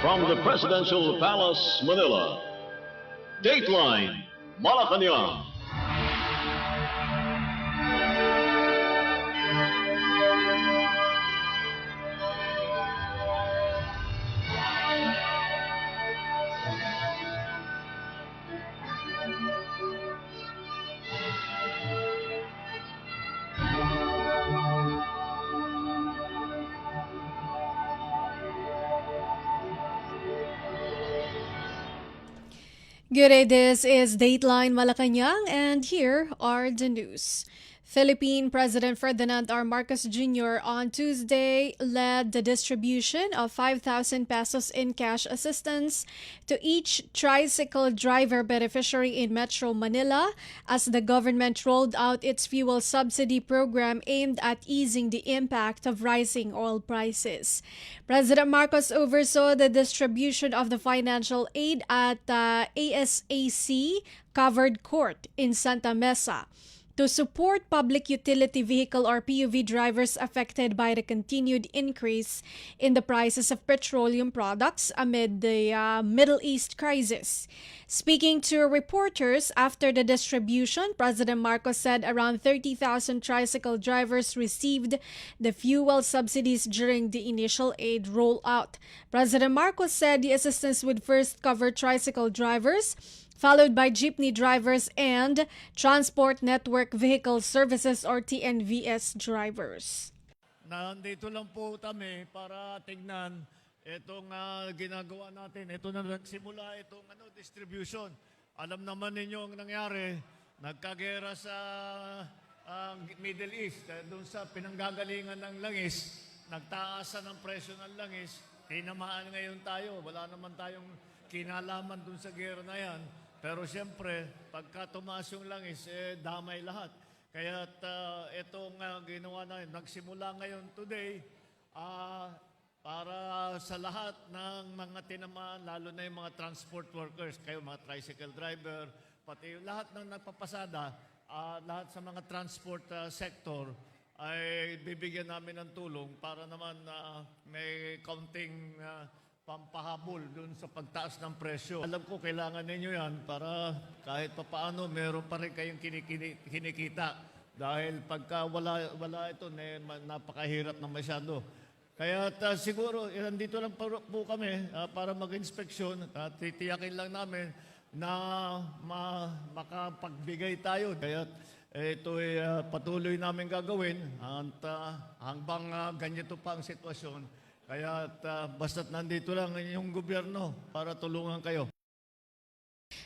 From the Presidential Palace, Manila, Daeteline Malacañang. Good day, this is Daeteline Malacañang, and here are the news. Philippine President Ferdinand R. Marcos Jr. on Tuesday led the distribution of 5,000 pesos in cash assistance to each tricycle driver beneficiary in Metro Manila as the government rolled out its fuel subsidy program aimed at easing the impact of rising oil prices. President Marcos oversaw the distribution of the financial aid at the ASAC Covered Court in Santa Mesa to support public utility vehicle or PUV drivers affected by the continued increase in the prices of petroleum products amid the Middle East crisis. Speaking to reporters after the distribution, President Marcos said around 30,000 tricycle drivers received the fuel subsidies during the initial aid rollout. President Marcos said the assistance would first cover tricycle drivers, followed by jeepney drivers and Transport Network Vehicle Services or TNVS drivers. Nandito lang po kami para tignan itong ginagawa natin. Ito na nagsimula itong distribution. Alam naman ninyo ang nangyari, nagkagera sa Middle East, doon sa pinanggagalingan ng langis, nagtaasan ng presyo ng langis, tinamaan ngayon tayo. Wala naman tayong kinalaman doon sa gera na yan. Pero siyempre, pagka tumaas yung langis, damay lahat. Kaya itong ginawa natin, nagsimula ngayon today, para sa lahat ng mga tinamaan, lalo na yung mga transport workers, kayo mga tricycle driver, pati lahat ng nagpapasada, lahat sa mga transport sector, ay bibigyan namin ng tulong para naman may kaunting pampahabol dun sa pagtaas ng presyo. Alam ko kailangan ninyo yan para kahit papaano meron pa rin kayong kinikita. Dahil pagka wala ito, napakahirap na masyado. Kaya siguro, nandito lang po kami para mag-inspeksyon at titiyakin lang namin na makapagbigay tayo. Kaya ito ay patuloy namin gagawin hanggang ganito pa ang sitwasyon. Kaya basta't nandito lang yung gobyerno para tulungan kayo.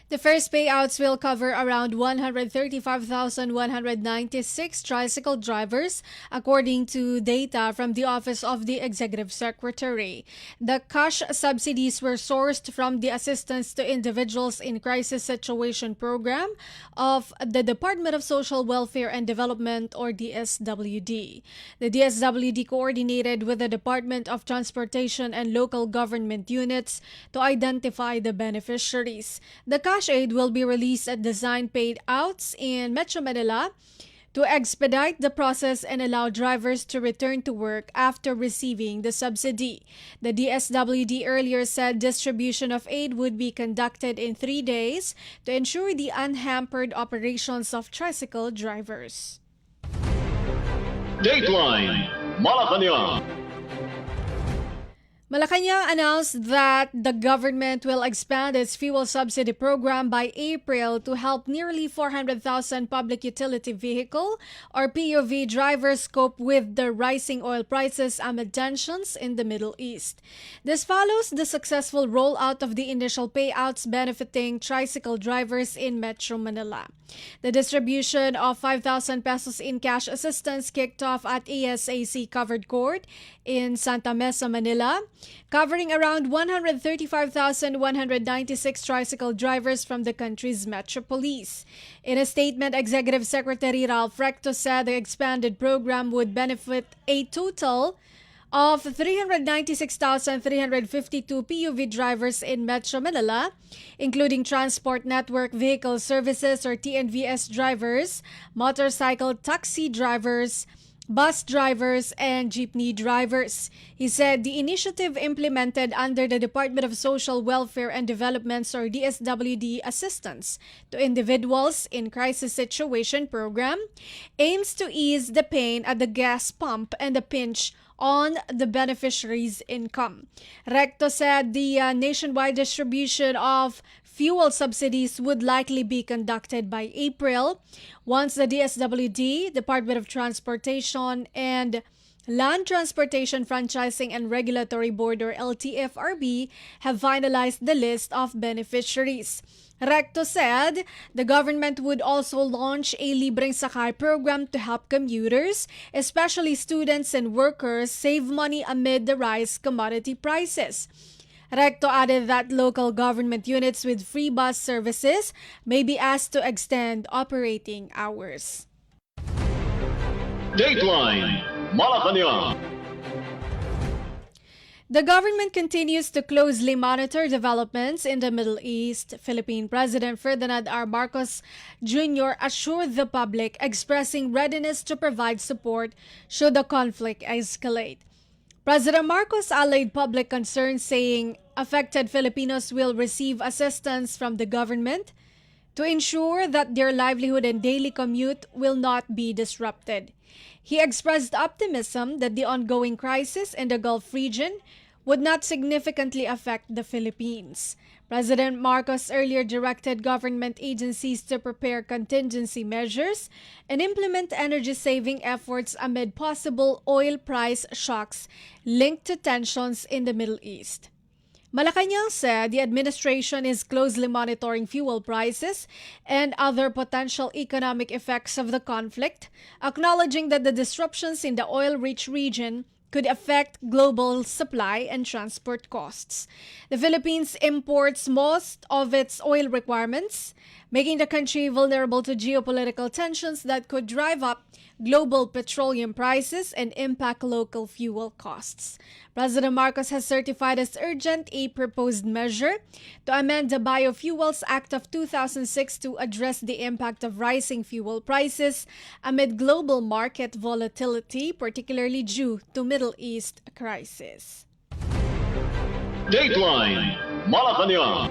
The first payouts will cover around 135,196 tricycle drivers, according to data from the Office of the Executive Secretary. The cash subsidies were sourced from the Assistance to Individuals in Crisis Situation program of the Department of Social Welfare and Development, or DSWD. The DSWD coordinated with the Department of Transportation and local government units to identify the beneficiaries. The cash aid will be released at design paid outs in Metro Manila to expedite the process and allow drivers to return to work after receiving the subsidy. The DSWD earlier said distribution of aid would be conducted in 3 days to ensure the unhampered operations of tricycle drivers. Daeteline Malacañang. Malacañang announced that the government will expand its fuel subsidy program by April to help nearly 400,000 public utility vehicle or PUV drivers cope with the rising oil prices amid tensions in the Middle East. This follows the successful rollout of the initial payouts benefiting tricycle drivers in Metro Manila. The distribution of 5,000 pesos in cash assistance kicked off at ASAC Covered Court in Santa Mesa, Manila, covering around 135,196 tricycle drivers from the country's metropolis. In a statement, Executive Secretary Ralph Recto said the expanded program would benefit a total of 396,352 PUV drivers in Metro Manila, including Transport Network Vehicle Services or TNVS drivers, motorcycle taxi drivers, bus drivers, and jeepney drivers. He said the initiative implemented under the Department of Social Welfare and Development's or DSWD Assistance to Individuals in Crisis Situation program aims to ease the pain at the gas pump and the pinch on the beneficiary's income. Recto said the nationwide distribution of fuel subsidies would likely be conducted by April once the DSWD, Department of Transportation, and Land Transportation Franchising and Regulatory Board or LTFRB have finalized the list of beneficiaries. Recto said the government would also launch a Libreng Sakay program to help commuters, especially students and workers, save money amid the rise commodity prices. Recto added that local government units with free bus services may be asked to extend operating hours. Dateline Malacañang. The government continues to closely monitor developments in the Middle East. Philippine President Ferdinand R. Marcos Jr. assured the public, expressing readiness to provide support should the conflict escalate. President Marcos allayed public concerns, saying affected Filipinos will receive assistance from the government to ensure that their livelihood and daily commute will not be disrupted. He expressed optimism that the ongoing crisis in the Gulf region would not significantly affect the Philippines. President Marcos earlier directed government agencies to prepare contingency measures and implement energy-saving efforts amid possible oil price shocks linked to tensions in the Middle East. Malacañang said the administration is closely monitoring fuel prices and other potential economic effects of the conflict, acknowledging that the disruptions in the oil-rich region could affect global supply and transport costs. The Philippines imports most of its oil requirements, making the country vulnerable to geopolitical tensions that could drive up global petroleum prices and impact local fuel costs. President Marcos has certified as urgent a proposed measure to amend the Biofuels Act of 2006 to address the impact of rising fuel prices amid global market volatility, particularly due to Middle East crisis. Dateline Malacañang.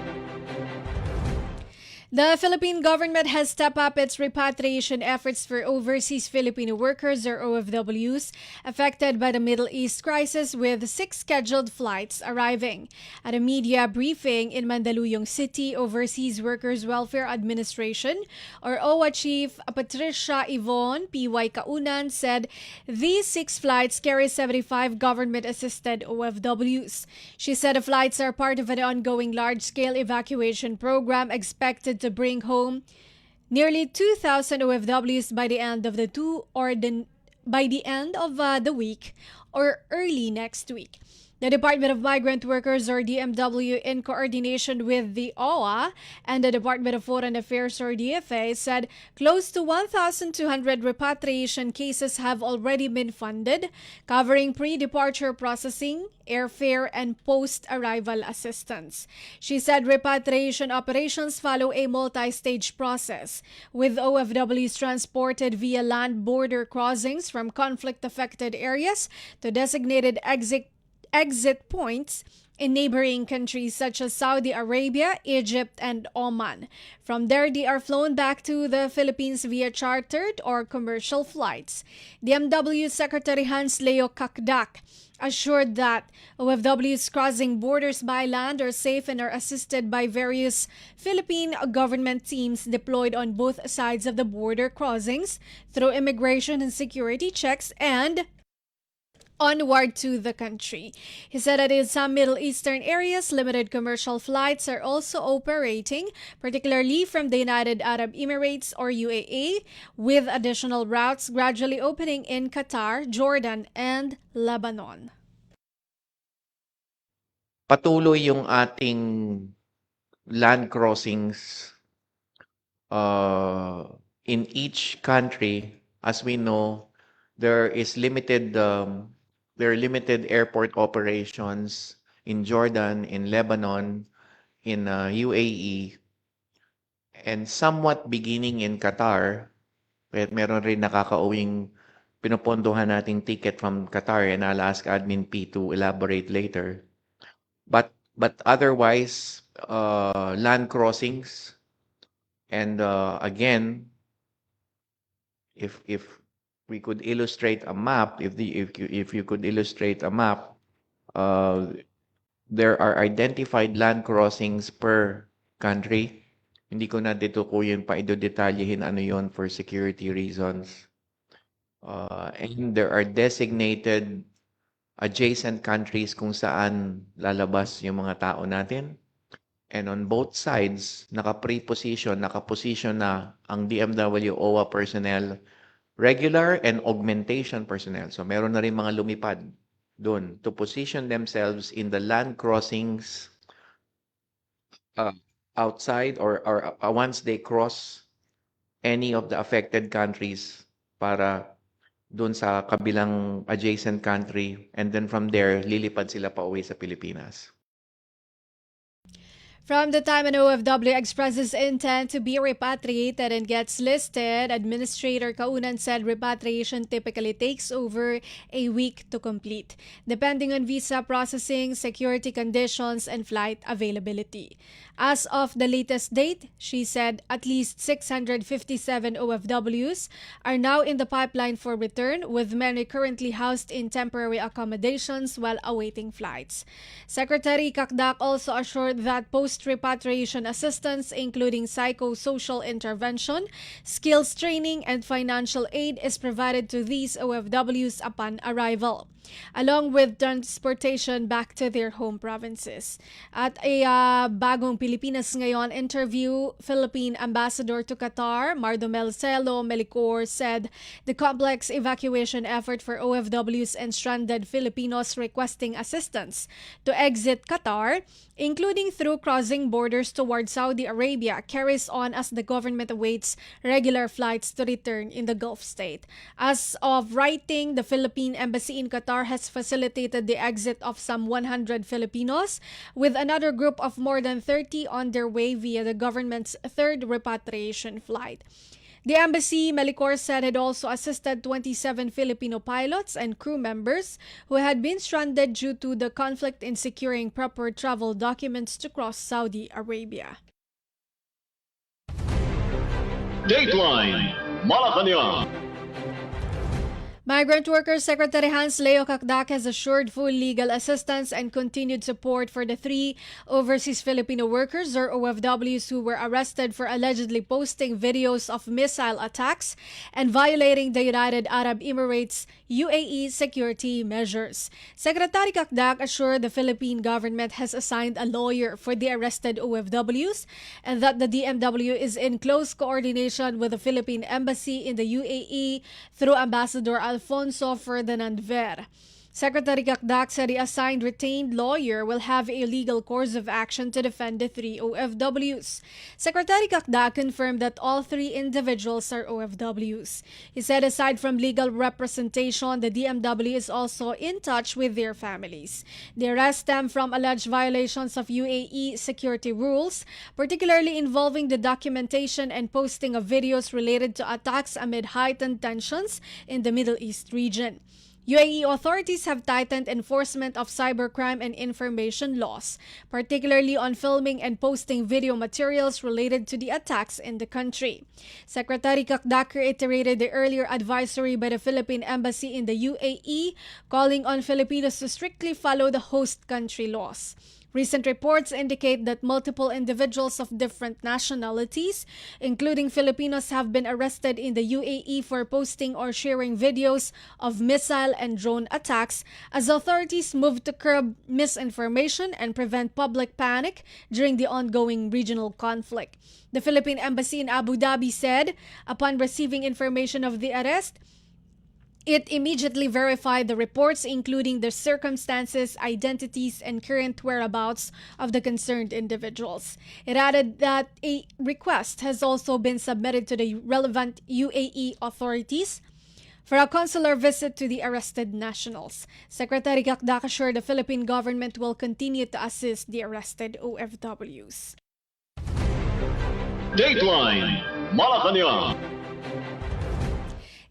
The Philippine government has stepped up its repatriation efforts for overseas Filipino workers or OFWs affected by the Middle East crisis, with 6 scheduled flights arriving. At a media briefing in Mandaluyong City, Overseas Workers Welfare Administration or OWA Chief Patricia Yvonne P.Y. Kaunan said these 6 flights carry 75 government-assisted OFWs. She said the flights are part of an ongoing large-scale evacuation program expected to bring home nearly 2,000 OFWs by the end of the week or early next week. The Department of Migrant Workers or DMW, in coordination with the OWA and the Department of Foreign Affairs or DFA, said close to 1,200 repatriation cases have already been funded, covering pre-departure processing, airfare, and post-arrival assistance. She said repatriation operations follow a multi-stage process, with OFWs transported via land border crossings from conflict-affected areas to designated exit points in neighboring countries such as Saudi Arabia, Egypt, and Oman. From there, they are flown back to the Philippines via chartered or commercial flights. DMW Secretary Hans Leo Kakdak assured that OFWs crossing borders by land are safe and are assisted by various Philippine government teams deployed on both sides of the border crossings through immigration and security checks and onward to the country. He said that in some Middle Eastern areas, limited commercial flights are also operating, particularly from the United Arab Emirates or UAE, with additional routes gradually opening in Qatar, Jordan, and Lebanon. Patuloy yung ating land crossings in each country. As we know, there are limited airport operations in Jordan, in Lebanon, in UAE, and somewhat beginning in Qatar. Meron rin nakakauwing pinopondohan nating ticket from Qatar, and I'll ask Admin P to elaborate later. But otherwise, land crossings, and again, if we could illustrate a map, if you could illustrate a map, there are identified land crossings per country. Hindi ko na dito ko yun pa detalyehin ano yon for security reasons. And there are designated adjacent countries kung saan lalabas yung mga tao natin. And on both sides, nakaposition na ang DMW OWA personnel, regular and augmentation personnel. So meron na rin mga lumipad doon to position themselves in the land crossings outside or once they cross any of the affected countries para doon sa kabilang adjacent country, and then from there, lilipad sila pa uwi sa Pilipinas. From the time an OFW expresses intent to be repatriated and gets listed, Administrator Kaunan said repatriation typically takes over a week to complete, depending on visa processing, security conditions, and flight availability. As of the latest date, she said at least 657 OFWs are now in the pipeline for return, with many currently housed in temporary accommodations while awaiting flights. Secretary Kakdak also assured that post-repatriation assistance, including psychosocial intervention, skills training, and financial aid, is provided to these OFWs upon arrival, along with transportation back to their home provinces. At a Bagong Pilipinas Ngayon interview, Philippine Ambassador to Qatar, Mardomel Celo Melicor, said the complex evacuation effort for OFWs and stranded Filipinos requesting assistance to exit Qatar, including through crossing borders toward Saudi Arabia, carries on as the government awaits regular flights to return in the Gulf state. As of writing, the Philippine Embassy in Qatar has facilitated the exit of some 100 Filipinos, with another group of more than 30 on their way via the government's third repatriation flight. The embassy, Melicor said, had also assisted 27 Filipino pilots and crew members who had been stranded due to the conflict in securing proper travel documents to cross Saudi Arabia. Daeteline Malacañang. Migrant Workers Secretary Hans Leo Kakdak has assured full legal assistance and continued support for the 3 overseas Filipino workers or OFWs who were arrested for allegedly posting videos of missile attacks and violating the United Arab Emirates UAE security measures. Secretary Kakdak assured the Philippine government has assigned a lawyer for the arrested OFWs and that the DMW is in close coordination with the Philippine Embassy in the UAE through Ambassador Alfonso Ferdinand Ver. Secretary Kakdak said the assigned retained lawyer will have a legal course of action to defend the 3 OFWs. Secretary Kakdak confirmed that all 3 individuals are OFWs. He said aside from legal representation, the DMW is also in touch with their families. The arrest stemmed from alleged violations of UAE security rules, particularly involving the documentation and posting of videos related to attacks amid heightened tensions in the Middle East region. UAE authorities have tightened enforcement of cybercrime and information laws, particularly on filming and posting video materials related to the attacks in the country. Secretary Kakdak reiterated the earlier advisory by the Philippine Embassy in the UAE, calling on Filipinos to strictly follow the host country laws. Recent reports indicate that multiple individuals of different nationalities, including Filipinos, have been arrested in the UAE for posting or sharing videos of missile and drone attacks as authorities move to curb misinformation and prevent public panic during the ongoing regional conflict. The Philippine Embassy in Abu Dhabi said, upon receiving information of the arrest, it immediately verified the reports, including the circumstances, identities, and current whereabouts of the concerned individuals. It added that a request has also been submitted to the relevant UAE authorities for a consular visit to the arrested nationals. Secretary Kakdak assured the Philippine government will continue to assist the arrested OFWs. Daeteline Malacañang.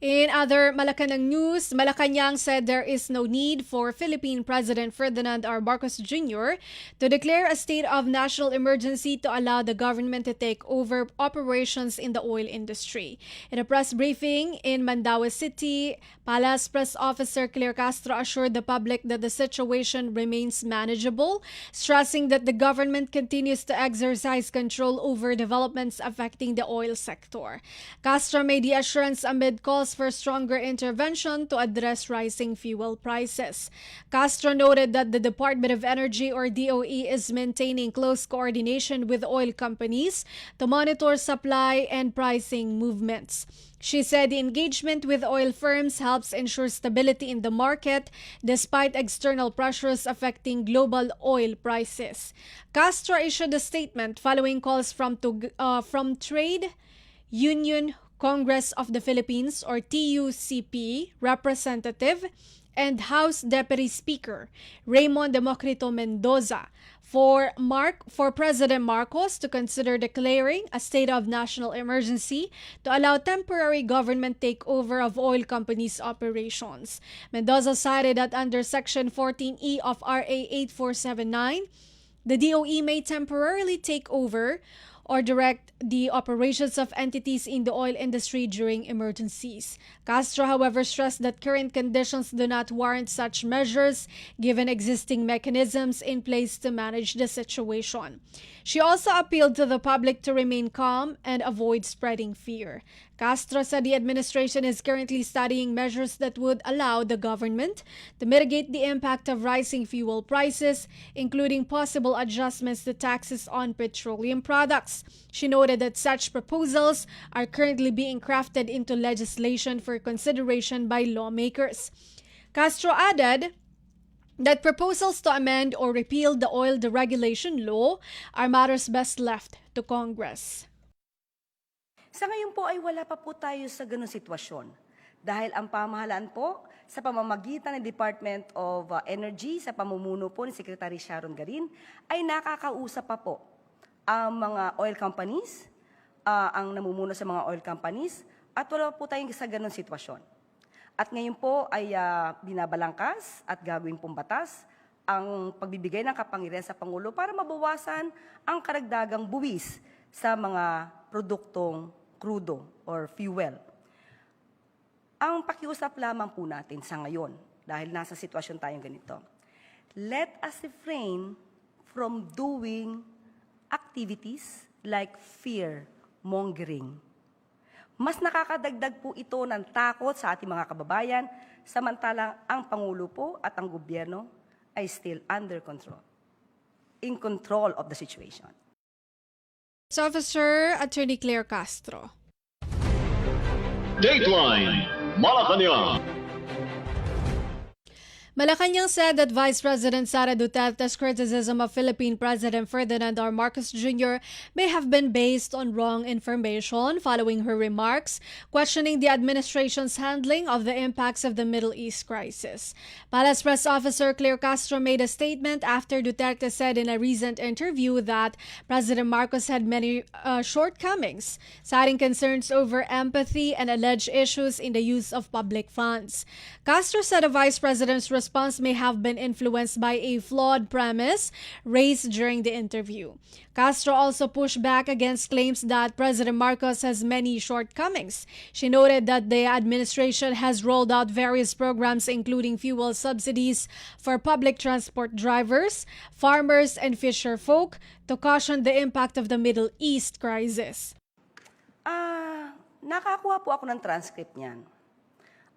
In other Malacanang news, Malacañang said there is no need for Philippine President Ferdinand R. Marcos Jr. to declare a state of national emergency to allow the government to take over operations in the oil industry. In a press briefing in Mandaue City, Palace Press Officer Claire Castro assured the public that the situation remains manageable, stressing that the government continues to exercise control over developments affecting the oil sector. Castro made the assurance amid calls for stronger intervention to address rising fuel prices. Castro noted that the Department of Energy or DOE is maintaining close coordination with oil companies to monitor supply and pricing movements. She said the engagement with oil firms helps ensure stability in the market despite external pressures affecting global oil prices. Castro issued a statement following calls from Trade Union Congress of the Philippines or TUCP representative and House Deputy Speaker Raymond Democrito Mendoza for President Marcos to consider declaring a state of national emergency to allow temporary government takeover of oil companies' operations. Mendoza cited that under Section 14E of RA 8479, the DOE may temporarily take over or direct the operations of entities in the oil industry during emergencies. Castro, however, stressed that current conditions do not warrant such measures given existing mechanisms in place to manage the situation. She also appealed to the public to remain calm and avoid spreading fear. Castro said the administration is currently studying measures that would allow the government to mitigate the impact of rising fuel prices, including possible adjustments to taxes on petroleum products. She noted that such proposals are currently being crafted into legislation for consideration by lawmakers. Castro added that proposals to amend or repeal the oil deregulation law are matters best left to Congress. Sa ngayon po ay wala pa po tayo sa ganung sitwasyon dahil ang pamahalaan po sa pamamagitan ng Department of Energy sa pamumuno po ni Secretary Sharon Garin ay nakakausap pa po ang mga oil companies, ang namumuno sa mga oil companies at wala po tayong sa ganung sitwasyon. At ngayon po ay binabalangkas at gagawin pong batas ang pagbibigay ng kapangyarihan sa Pangulo para mabawasan ang karagdagang buwis sa mga produktong crudo or fuel. Ang pakiusap lamang po natin sa ngayon, dahil nasa sitwasyon tayong ganito, let us refrain from doing activities like fear-mongering. Mas nakakadagdag po ito ng takot sa ating mga kababayan, samantalang ang Pangulo po at ang gobyerno ay still under control, in control of the situation. Officer Attorney Claire Castro. Daeteline Malacañang. Malacañang said that Vice President Sara Duterte's criticism of Philippine President Ferdinand R. Marcos Jr. may have been based on wrong information following her remarks questioning the administration's handling of the impacts of the Middle East crisis. Palace Press Officer Claire Castro made a statement after Duterte said in a recent interview that President Marcos had many shortcomings, citing concerns over empathy and alleged issues in the use of public funds. Castro said the Vice President's response may have been influenced by a flawed premise raised during the interview. Castro also pushed back against claims that President Marcos has many shortcomings. She noted that the administration has rolled out various programs including fuel subsidies for public transport drivers, farmers, and fisher folk to cushion the impact of the Middle East crisis. Nakakuha po ako ng transcript niyan.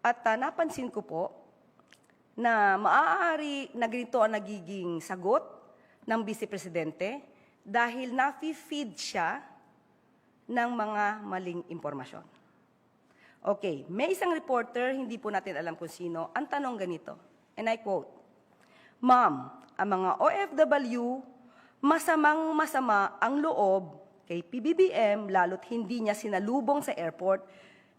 At napansin ko po na maaari na ganito ang nagiging sagot ng Vice Presidente dahil na-feed siya ng mga maling impormasyon. Okay, may isang reporter, hindi po natin alam kung sino, ang tanong ganito, and I quote, "Ma'am, ang mga OFW, masamang-masama ang loob kay PBBM lalo't hindi niya sinalubong sa airport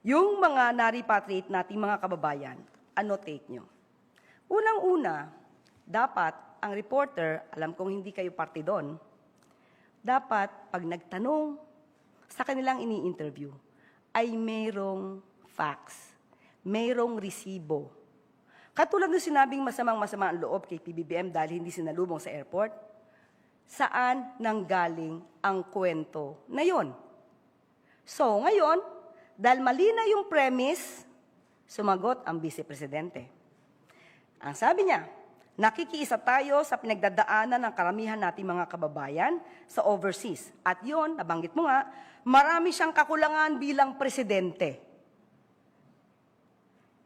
yung mga na-repatriate nating mga kababayan. Ano take nyo?" Unang-una, dapat ang reporter, alam kong hindi kayo parte doon, dapat pag nagtanong sa kanilang ini-interview, ay mayroong facts. mayroong resibo. Katulad ng sinabing masamang-masama ang loob kay PBBM dahil hindi sinalubong sa airport, saan nanggaling ang kwento na yon? So, ngayon, dahil mali na yung premise, sumagot ang Vice Presidente. Ang sabi niya, nakikiisa tayo sa pinagdadaanan ng karamihan nating mga kababayan sa overseas. At yon, nabanggit mo nga, marami siyang kakulangan bilang presidente.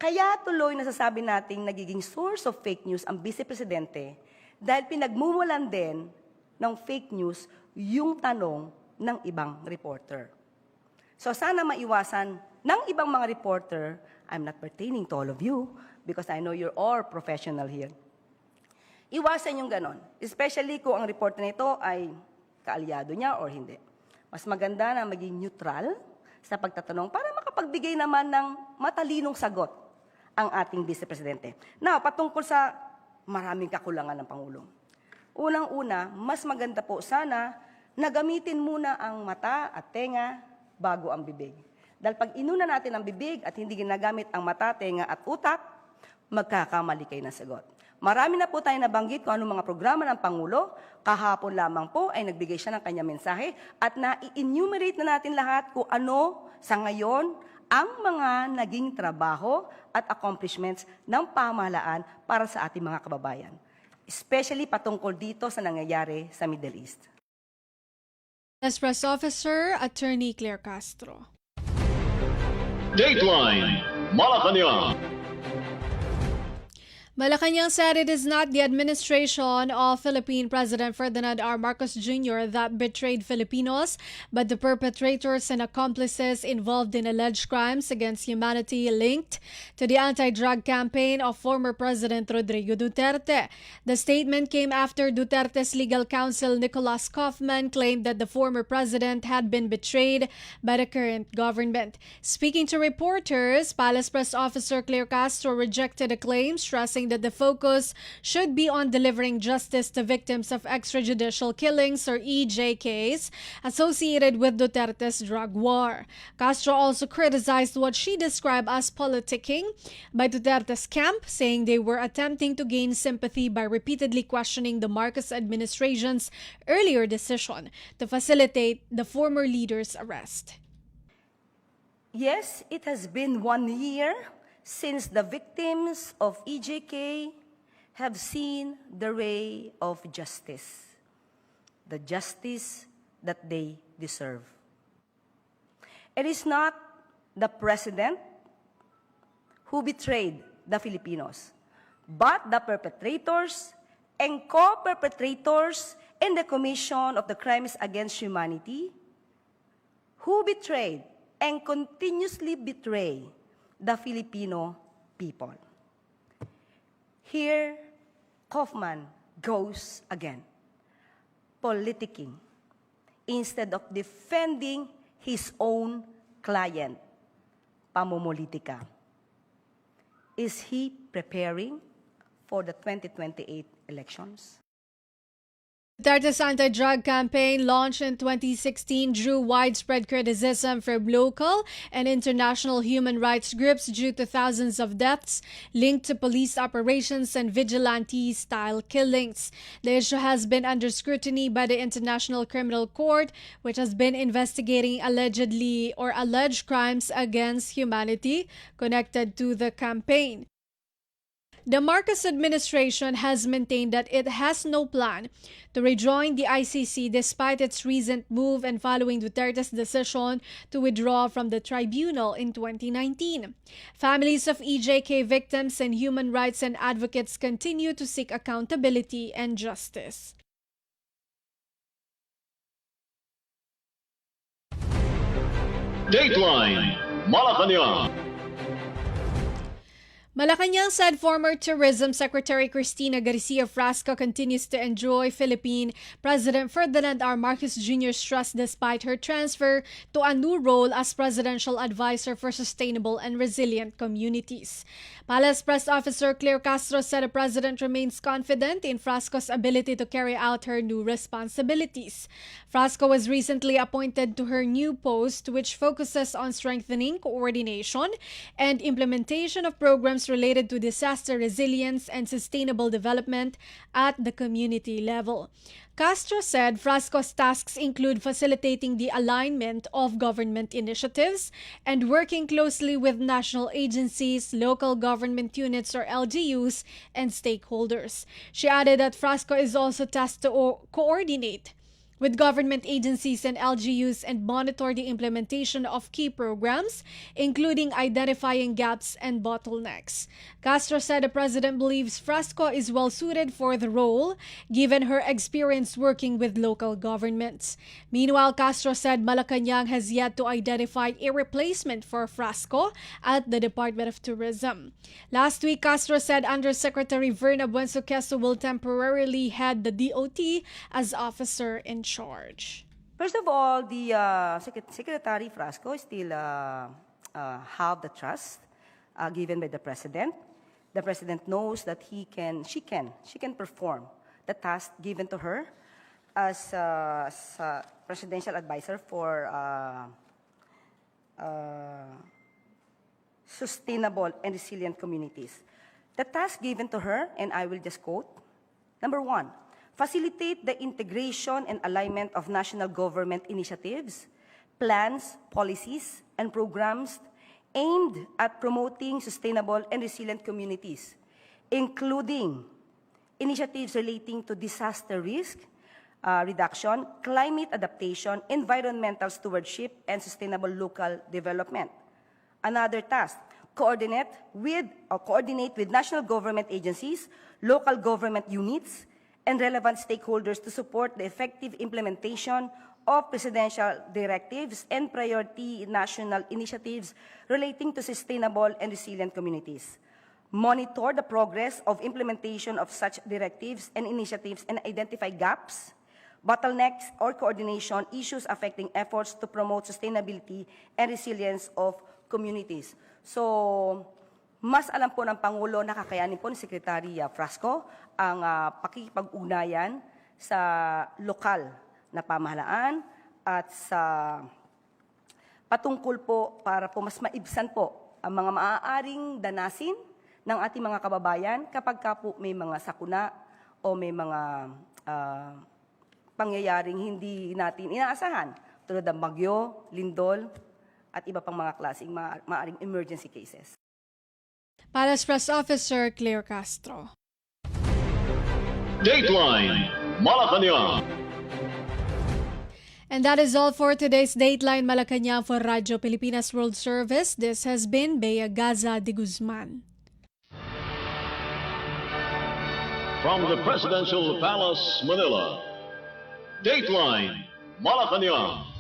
Kaya tuloy nasasabi nating nagiging source of fake news ang Vice Presidente dahil pinagmumulan din ng fake news yung tanong ng ibang reporter. So sana maiwasan ng ibang mga reporter, I'm not pertaining to all of you because I know you're all professional here. Iwasan yung ganon, especially kung ang reporter nito ay kaalyado niya or hindi. Mas maganda na maging neutral sa pagtatanong para makapagbigay naman ng matalinong sagot ang ating Vice Presidente. Now, patungkol sa maraming kakulangan ng Pangulong. Unang-una, mas maganda po sana na gamitin muna ang mata at tenga bago ang bibig. Dahil pag inuna natin ang bibig at hindi ginagamit ang mata, tenga at utak, magkakamali kayo ng sagot. Marami na po tayo nabanggit kung anong mga programa ng Pangulo. Kahapon lamang po ay nagbigay siya ng kanyang mensahe at na-enumerate na natin lahat kung ano sa ngayon ang mga naging trabaho at accomplishments ng pamahalaan para sa ating mga kababayan. Especially patungkol dito sa nangyayari sa Middle East. Press Officer Attorney Claire Castro. Daeteline Malacañang. Malacañang said it is not the administration of Philippine President Ferdinand R. Marcos Jr. that betrayed Filipinos, but the perpetrators and accomplices involved in alleged crimes against humanity linked to the anti-drug campaign of former President Rodrigo Duterte. The statement came after Duterte's legal counsel Nicolas Kaufman claimed that the former president had been betrayed by the current government. Speaking to reporters, Palace Press Officer Claire Castro rejected the claim, stressing that the focus should be on delivering justice to victims of extrajudicial killings or EJKs associated with Duterte's drug war. Castro also criticized what she described as politicking by Duterte's camp, saying they were attempting to gain sympathy by repeatedly questioning the Marcos administration's earlier decision to facilitate the former leader's arrest. Yes, it has been 1 year since the victims of EJK have seen the ray of justice, the justice that they deserve. It is not the president who betrayed the Filipinos, but the perpetrators and co-perpetrators in the commission of the crimes against humanity who betrayed and continuously betray the Filipino people. Here, Kaufman goes again, politicking instead of defending his own client, pamumulitika. Is he preparing for the 2028 elections? Duterte's anti-drug campaign, launched in 2016, drew widespread criticism from local and international human rights groups due to thousands of deaths linked to police operations and vigilante-style killings. The issue has been under scrutiny by the International Criminal Court, which has been investigating alleged crimes against humanity connected to the campaign. The Marcos administration has maintained that it has no plan to rejoin the ICC despite its recent move and following Duterte's decision to withdraw from the tribunal in 2019. Families of EJK victims and human rights and advocates continue to seek accountability and justice. Daeteline Malacañang. Malacañang said former Tourism Secretary Cristina Garcia Frasco continues to enjoy Philippine President Ferdinand R. Marcos Jr.'s trust despite her transfer to a new role as Presidential Advisor for Sustainable and Resilient Communities. Palace Press Officer Claire Castro said the President remains confident in Frasco's ability to carry out her new responsibilities. Frasco was recently appointed to her new post, which focuses on strengthening coordination and implementation of programs related to disaster resilience and sustainable development at the community level. Castro said Frasco's tasks include facilitating the alignment of government initiatives and working closely with national agencies, local government units or LGUs, and stakeholders. She added that Frasco is also tasked to coordinate with government agencies and LGUs and monitor the implementation of key programs, including identifying gaps and bottlenecks. Castro said the president believes Frasco is well suited for the role, given her experience working with local governments. Meanwhile, Castro said Malacañang has yet to identify a replacement for Frasco at the Department of Tourism. Last week, Castro said Undersecretary Verna Buensuqueso will temporarily head the DOT as officer in charge. First of all, the Secretary Frasco still have the trust given by the President. The President knows that she can perform the task given to her as Presidential Advisor for Sustainable and Resilient Communities. The task given to her, and I will just quote, number 1, facilitate the integration and alignment of national government initiatives, plans, policies, and programs aimed at promoting sustainable and resilient communities, including initiatives relating to disaster risk reduction, climate adaptation, environmental stewardship, and sustainable local development. Another task, coordinate with national government agencies, local government units, and relevant stakeholders to support the effective implementation of presidential directives and priority national initiatives relating to sustainable and resilient communities. Monitor the progress of implementation of such directives and initiatives and identify gaps, bottlenecks, or coordination issues affecting efforts to promote sustainability and resilience of communities. So, mas alam po ng Pangulo na kakayanin po ni Secretary Frasco ang pakikipag-ugnayan sa lokal na pamahalaan at sa patungkol po para po mas maibsan po ang mga maaaring danasin ng ating mga kababayan kapag ka po may mga sakuna o may mga pangyayaring hindi natin inaasahan tulad ng bagyo, lindol, at iba pang mga klaseng maaaring emergency cases. Palace Press Officer Claire Castro. Daeteline Malacañang. And that is all for today's Daeteline Malacañang for Radyo Pilipinas World Service. This has been Bea Gaza-de Guzman. From the Presidential Palace, Manila, Daeteline Malacañang.